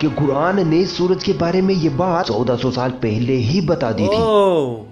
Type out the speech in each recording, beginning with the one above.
कि कुरान ने सूरज के बारे में ये बात 1400 साल पहले ही बता दी थी।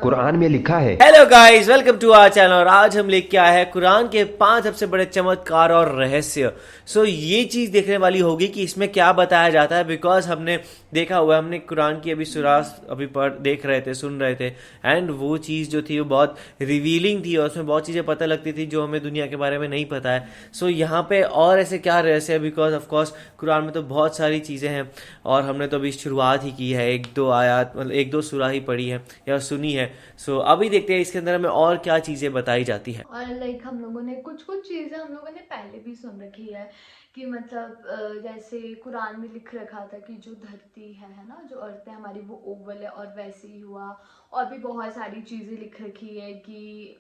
कुरान में लिखा है, hello guys, welcome to our channel. और आज हम लेके आए हैं कुरान के 5 सबसे बड़े चमत्कार और रहस्य। ये चीज देखने वाली होगी कि इसमें क्या बताया जाता है, बिकॉज हमने देखा हुआ है, हमने कुरान की अभी सुरास अभी देख रहे थे, सुन रहे थे, एंड वो चीज़ जो थी वो बहुत रिवीलिंग थी और उसमें बहुत चीज़ें पता लगती थी जो हमें दुनिया के बारे में नहीं पता है। यहाँ पे और ऐसे क्या रहस्य है, बिकॉज ऑफकोर्स कुरान में तो बहुत सारी चीज़ें हैं और हमने तो अभी शुरुआत ही की है, 1-2 आयत मतलब 1-2 सूरा ही पढ़ी है या सुनी है। अभी देखते हैं इसके अंदर हमें और क्या चीज़ें बताई जाती है। और हम लोगों ने कुछ चीज़ें हम लोगों ने पहले भी सुन रखी है कि मतलब जैसे कुरान में लिख रखा था कि जो धरती है ना, जो अर्थ है हमारी, वो ओवल है, और वैसे ही हुआ। और भी बहुत सारी चीज़ें लिख रखी है कि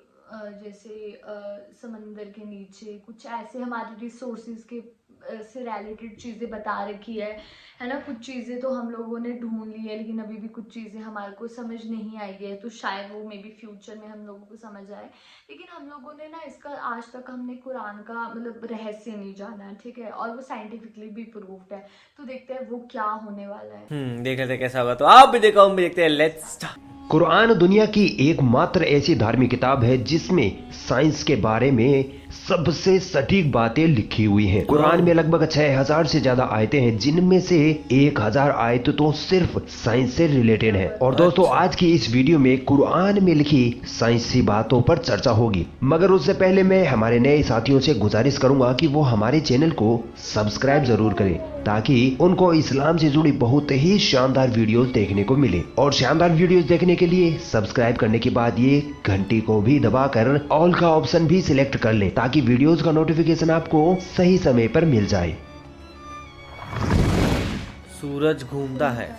जैसे समंदर के नीचे कुछ ऐसे हमारे रिसोर्सेज के से रिलेटेड चीज़ें बता रखी है ना। कुछ चीज़ें तो हम लोगों ने ढूंढ ली है, लेकिन अभी भी कुछ चीज़ें हमारे को समझ नहीं आई है, तो शायद वो मे बी फ्यूचर में हम लोगों को समझ आए। लेकिन हम लोगों ने ना इसका आज तक हमने कुरान का मतलब रहस्य नहीं जाना है, ठीक है, और वो साइंटिफिकली भी प्रूव्ड है। तो देखते हैं वो क्या होने वाला है। देख लेते हैं कैसा होगा। तो आप भी देखो, हम भी देखते हैं। Let's start. कुरान दुनिया की एकमात्र ऐसी धार्मिक किताब है जिसमें साइंस के बारे में सबसे सटीक बातें लिखी हुई हैं। कुरान में लगभग 6000 से ज्यादा आयतें हैं, जिनमें से 1000 आयतें तो सिर्फ साइंस से रिलेटेड है। और दोस्तों, आज की इस वीडियो में कुरान में लिखी साइंसी बातों पर चर्चा होगी। मगर उससे पहले मैं हमारे नए साथियों से गुजारिश करूंगा कि वो हमारे चैनल को सब्सक्राइब जरूर करें, ताकि उनको इस्लाम से जुड़ी बहुत ही शानदार वीडियोस देखने को मिले। और शानदार वीडियोस देखने के लिए सब्सक्राइब करने के बाद ये घंटी को भी दबाकर ऑल का ऑप्शन भी सिलेक्ट कर लें, ताकि वीडियोस का नोटिफिकेशन आपको सही समय पर मिल जाए। सूरज घूमता है।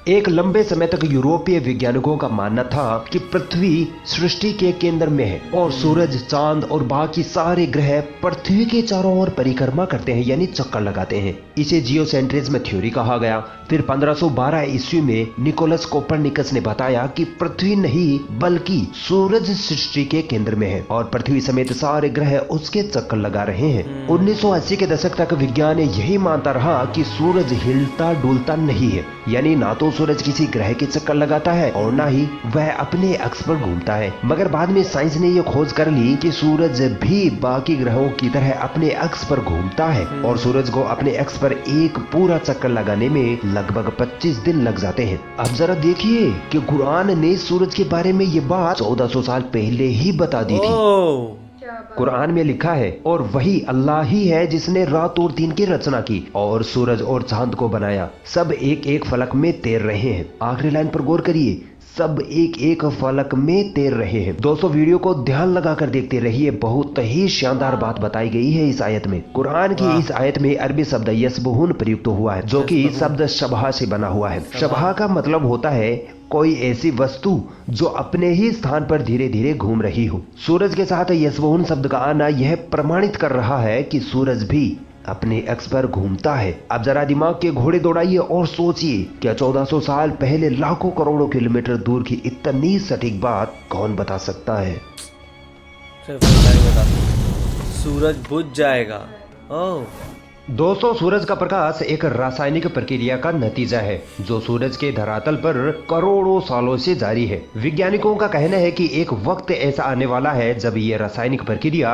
एक लंबे समय तक यूरोपीय वैज्ञानिकों का मानना था कि पृथ्वी सृष्टि के केंद्र में है और सूरज, चांद और बाकी सारे ग्रह पृथ्वी के चारों ओर परिक्रमा करते हैं, यानी चक्कर लगाते हैं। इसे जियोसेंट्रिज्म थ्योरी कहा गया। फिर 1512 ईस्वी में निकोलस कोपरनिकस ने बताया कि पृथ्वी नहीं बल्कि सूरज सृष्टि के केंद्र में है और पृथ्वी समेत सारे ग्रह उसके चक्कर लगा रहे हैं। 1980 के दशक तक विज्ञान यही मानता रहा कि सूरज हिलता डुलता नहीं है, यानी ना तो सूरज किसी ग्रह के चक्कर लगाता है और ना ही वह अपने अक्ष पर घूमता है। मगर बाद में साइंस ने यह खोज कर ली कि सूरज भी बाकी ग्रहों की तरह अपने अक्ष पर घूमता है और सूरज को अपने अक्ष पर एक पूरा चक्कर लगाने में लगभग 25 दिन लग जाते हैं। अब जरा देखिए कि कुरान ने सूरज के बारे में ये बात 1400 साल पहले ही बता दी थी। कुरान में लिखा है, और वही अल्लाह ही है जिसने रात और दिन की रचना की और सूरज और चांद को बनाया। सब एक एक फलक में तैर रहे हैं। आखिरी लाइन पर गौर करिए, सब एक एक फलक में तैर रहे हैं। दोस्तों, वीडियो को ध्यान लगाकर देखते रहिए, बहुत ही शानदार बात बताई गई है इस आयत में। कुरान की इस आयत में अरबी शब्द यसबहुन प्रयुक्त हुआ है, जो कि शब्द शबहा से बना हुआ है। शबहा का मतलब होता है कोई ऐसी वस्तु जो अपने ही स्थान पर धीरे धीरे घूम रही हो। सूरज के साथ यसबहुन शब्द का आना यह प्रमाणित कर रहा है कि सूरज भी अपने अक्ष पर घूमता है। अब जरा दिमाग के घोड़े दौड़ाइए और सोचिए, क्या 1400 साल पहले लाखों करोड़ों किलोमीटर दूर की इतनी सटीक बात कौन बता सकता है? सूरज बुझ जाएगा। ओह दोस्तों, सूरज का प्रकाश एक रासायनिक प्रक्रिया का नतीजा है जो सूरज के धरातल पर करोड़ों सालों से जारी है। वैज्ञानिकों का कहना है कि एक वक्त ऐसा आने वाला है जब ये रासायनिक प्रक्रिया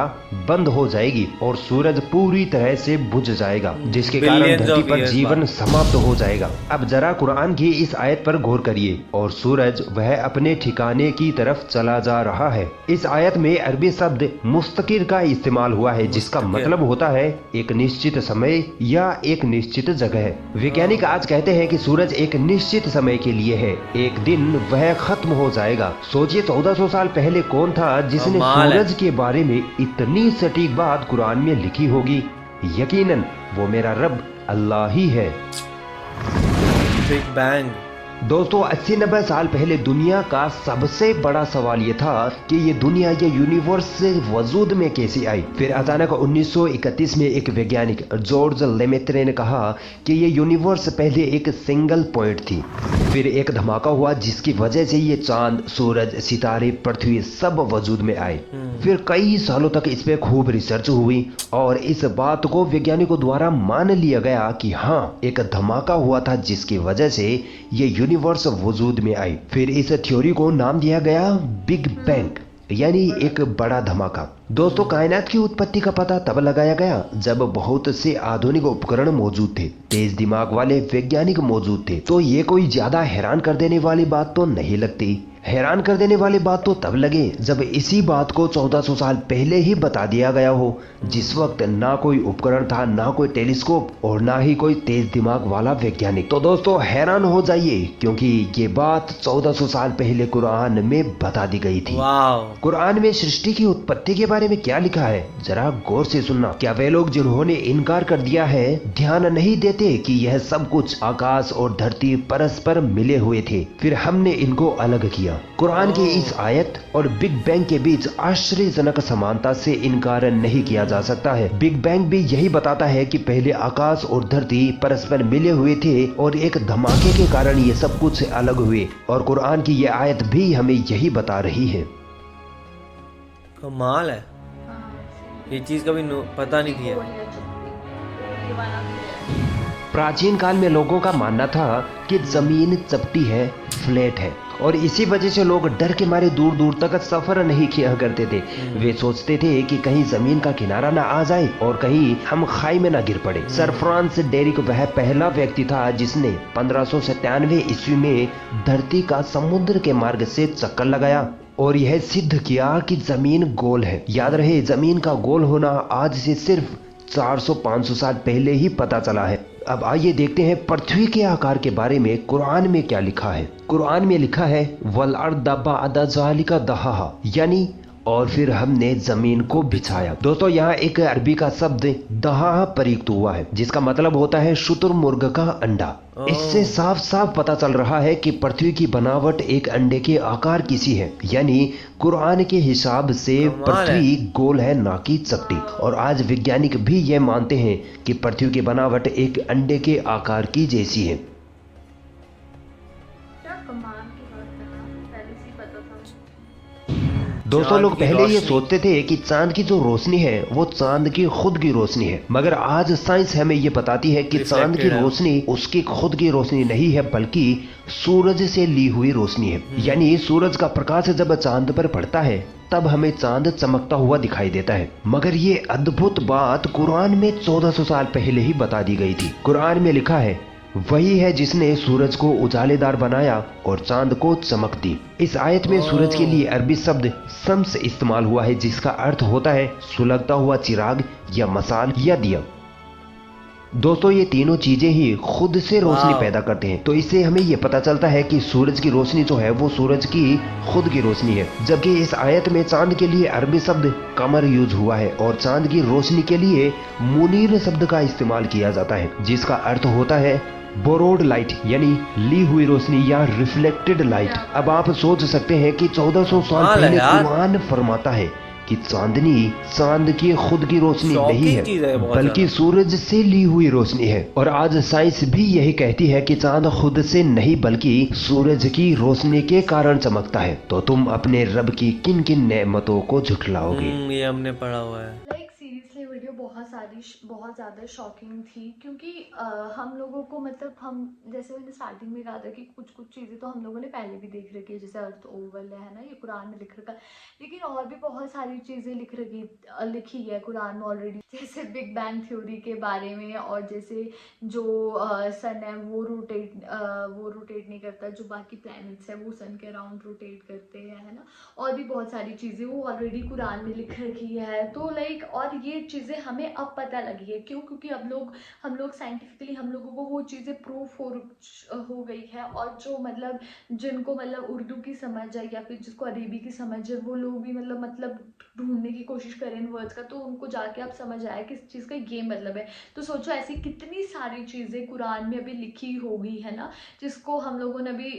बंद हो जाएगी और सूरज पूरी तरह से बुझ जाएगा, जिसके कारण धरती पर जीवन समाप्त हो जाएगा। अब जरा कुरान की इस आयत पर गौर करिए, और सूरज वह अपने ठिकाने की तरफ चला जा रहा है। इस आयत में अरबी शब्द मुस्तकिर का इस्तेमाल हुआ है, जिसका मतलब होता है एक निश्चित समय या एक निश्चित जगह। वैज्ञानिक आज कहते हैं कि सूरज एक निश्चित समय के लिए है, एक दिन वह खत्म हो जाएगा। सोचिए, 1400 साल पहले कौन था जिसने सूरज के बारे में इतनी सटीक बात कुरान में लिखी होगी? यकीनन वो मेरा रब अल्लाह ही है। Big bang. दोस्तों 80-90 साल पहले दुनिया का सबसे बड़ा सवाल ये था कि ये दुनिया ये यूनिवर्स वजूद में कैसे आई। फिर अचानक 1931 में एक वैज्ञानिक जॉर्ज लेमेत्रे ने कहा कि ये यूनिवर्स पहले एक सिंगल पॉइंट थी। फिर एक धमाका हुआ जिसकी वजह से ये चांद, सूरज, सितारे, पृथ्वी सब वजूद में आए। फिर कई सालों तक इस पे खूब रिसर्च हुई और इस बात को वैज्ञानिकों द्वारा मान लिया गया कि हाँ एक धमाका हुआ था जिसकी वजह से ये यूनिवर्स वजूद में आई। फिर इस थ्योरी को नाम दिया गया बिग बैंग, यानी एक बड़ा धमाका। दोस्तों कायनात की उत्पत्ति का पता तब लगाया गया जब बहुत से आधुनिक उपकरण मौजूद थे, तेज दिमाग वाले वैज्ञानिक मौजूद थे। तो ये कोई ज्यादा हैरान कर देने वाली बात तो नहीं लगती। हैरान कर देने वाली बात तो तब लगे जब इसी बात को 1400 साल पहले ही बता दिया गया हो, जिस वक्त ना कोई उपकरण था, ना कोई टेलीस्कोप और ना ही कोई तेज दिमाग वाला वैज्ञानिक। तो दोस्तों हैरान हो जाइए क्योंकि ये बात 1400 साल पहले कुरान में बता दी गई थी। कुरान में सृष्टि की उत्पत्ति के बारे में क्या लिखा है जरा गौर से सुनना। क्या वे लोग जिन्होंने इनकार कर दिया है ध्यान नहीं देते कि यह सब कुछ आकाश और धरती परस्पर मिले हुए थे, फिर हमने इनको अलग किया। कुरान की इस आयत और बिग बैंग के बीच आश्चर्यजनक समानता से इनकार नहीं किया जा सकता है। बिग बैंग भी यही बताता है कि पहले आकाश और धरती परस्पर मिले हुए थे और एक धमाके के कारण ये सब कुछ अलग हुए, और कुरान की ये आयत भी हमें यही बता रही है। कमाल है, ये चीज कभी पता नहीं थी। प्राचीन काल में लोगों का मानना था कि जमीन चपटी है, फ्लैट है, और इसी वजह से लोग डर के मारे दूर दूर तक सफर नहीं किया करते थे। वे सोचते थे कि कहीं जमीन का किनारा ना आ जाए और कहीं हम खाई में ना गिर पड़े। सर फ्रांस डेरिक वह पहला व्यक्ति था जिसने 1597 ईस्वी में धरती का समुद्र के मार्ग से चक्कर लगाया और यह सिद्ध किया कि जमीन गोल है। याद रहे जमीन का गोल होना आज से सिर्फ 400-500 साल पहले ही पता चला है। अब आइए देखते हैं पृथ्वी के आकार के बारे में कुरान में क्या लिखा है। कुरान में लिखा है वल अर्द बअद ज़ालिका दहाहा, यानी और फिर हमने जमीन को बिछाया। दोस्तों यहाँ एक अरबी का शब्द दहा प्रयुक्त हुआ है जिसका मतलब होता है शुतुरमुर्ग का अंडा। इससे साफ साफ पता चल रहा है कि पृथ्वी की बनावट एक अंडे के आकार की सी है, यानी कुरान के हिसाब से पृथ्वी गोल है ना कि चपटी। और आज वैज्ञानिक भी ये मानते हैं कि पृथ्वी की बनावट एक अंडे के आकार की जैसी है। दोस्तों लोग पहले ये सोचते थे कि चांद की जो रोशनी है वो चांद की खुद की रोशनी है, मगर आज साइंस हमें ये बताती है कि चांद की रोशनी उसकी खुद की रोशनी नहीं है बल्कि सूरज से ली हुई रोशनी है। यानी सूरज का प्रकाश जब चांद पर पड़ता है तब हमें चांद चमकता हुआ दिखाई देता है। मगर ये अद्भुत बात कुरान में 1400 साल पहले ही बता दी गई थी। कुरान में लिखा है वही है जिसने सूरज को उजालेदार बनाया और चांद को चमक दी। इस आयत में सूरज के लिए अरबी शब्द शम्स इस्तेमाल हुआ है जिसका अर्थ होता है सुलगता हुआ चिराग या मसाल या दिया। दोस्तों ये तीनों चीजें ही खुद से रोशनी पैदा करते हैं, तो इससे हमें ये पता चलता है कि सूरज की रोशनी जो है वो सूरज की खुद की रोशनी है। जबकि इस आयत में चांद के लिए अरबी शब्द कमर यूज हुआ है और चांद की रोशनी के लिए मुनीर शब्द का इस्तेमाल किया जाता है जिसका अर्थ होता है बोरोड लाइट, यानी ली हुई रोशनी या रिफ्लेक्टेड लाइट। अब आप सोच सकते हैं कि 1400 साल पहले कुरान फरमाता है कि चांदनी चांद की खुद की रोशनी नहीं है बल्कि सूरज से ली हुई रोशनी है। और आज साइंस भी यही कहती है कि चांद खुद से नहीं बल्कि सूरज की रोशनी के कारण चमकता है। तो तुम अपने रब की किन किन नेमतों को झुठलाओगे? ये हमने पढ़ा हुआ है। सीरियसली वीडियो बहुत ज़्यादा शॉकिंग थी क्योंकि हम लोगों को मतलब हम जैसे मैंने स्टार्टिंग में कहा था कि कुछ चीज़ें तो हम लोगों ने पहले भी देख रखी है, जैसे अर्थ ओवल है ना, ये कुरान में लिख रखा है। लेकिन और भी बहुत सारी चीज़ें लिखी है कुरान में ऑलरेडी, जैसे बिग बैंग थ्योरी के बारे में, और जैसे जो सन है वो रोटेट नहीं करता, जो बाकी प्लैनेट्स है वो सन के अराउंड रोटेट करते हैं, है ना। और भी बहुत सारी चीज़ें वो ऑलरेडी कुरान में लिख रखी है। तो लाइक और ये चीज़ें हमें हमें अब पता लगी है। क्यों? क्योंकि अब हम लोग साइंटिफिकली हम लोगों को वो चीज़ें प्रूफ हो गई है। और जो मतलब जिनको मतलब उर्दू की समझ है या फिर जिसको अरबी की समझ है, वो लोग भी मतलब ढूंढने की कोशिश करें इन वर्ड्स का, तो उनको जाके अब समझ आया कि इस चीज़ का ये मतलब है। तो सोचो ऐसी कितनी सारी चीज़ें कुरान में अभी लिखी होगी, है ना, जिसको हम लोगों ने अभी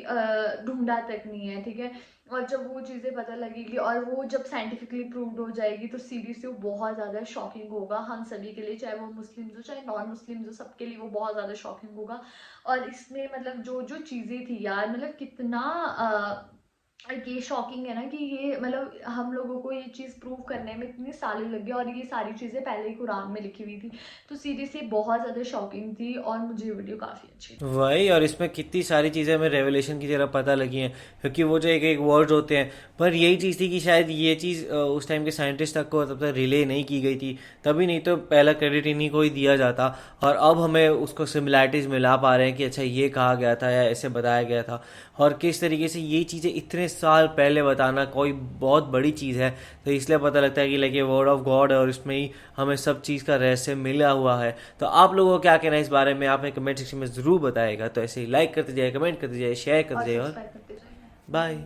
ढूंढा तक नहीं है, ठीक है। और जब वो चीज़ें पता लगेगी और वो जब साइंटिफिकली प्रूव्ड हो जाएगी, तो सीरियसली वो बहुत ज़्यादा शॉकिंग होगा हम सभी के लिए, चाहे वो मुस्लिम्स हो चाहे नॉन मुस्लिम्स हो, सबके लिए वो बहुत ज़्यादा शॉकिंग होगा। और इसमें मतलब जो जो चीज़ें थी यार, मतलब कितना ये शॉकिंग है ना कि ये मतलब हम लोगों को ये चीज़ प्रूव करने में इतनी साल लग गए, और ये सारी चीज़ें पहले ही कुरान में लिखी हुई थी। तो सीरियसली बहुत ज़्यादा शॉकिंग थी और मुझे ये वीडियो काफ़ी अच्छी लगी। वही, और इसमें कितनी सारी चीज़ें हमें रेवलेशन की तरह पता लगी हैं, क्योंकि वो जो एक एक वर्ड होते हैं, पर यही चीज़ थी कि शायद ये चीज़ उस टाइम के साइंटिस्ट तक को तब तक रिले नहीं की गई थी, तभी नहीं तो पहला क्रेडिट इन्हीं को ही दिया जाता। और अब हमें उसको सिमिलैरिटीज़ मिला पा रहे हैं कि अच्छा ये कहा गया था या ऐसे बताया गया था, और किस तरीके से ये चीज़ें इतने साल पहले बताना कोई बहुत बड़ी चीज़ है। तो इसलिए पता लगता है कि लाइक ये वर्ड ऑफ गॉड है और इसमें ही हमें सब चीज़ का रहस्य मिला हुआ है। तो आप लोगों को क्या कहना है इस बारे में, आपने कमेंट सेक्शन में ज़रूर बताएगा। तो ऐसे ही लाइक करते जाइए, कमेंट करते जाइए, शेयर करते और जाइए, और सब्सक्राइब करते जाइए। बाय।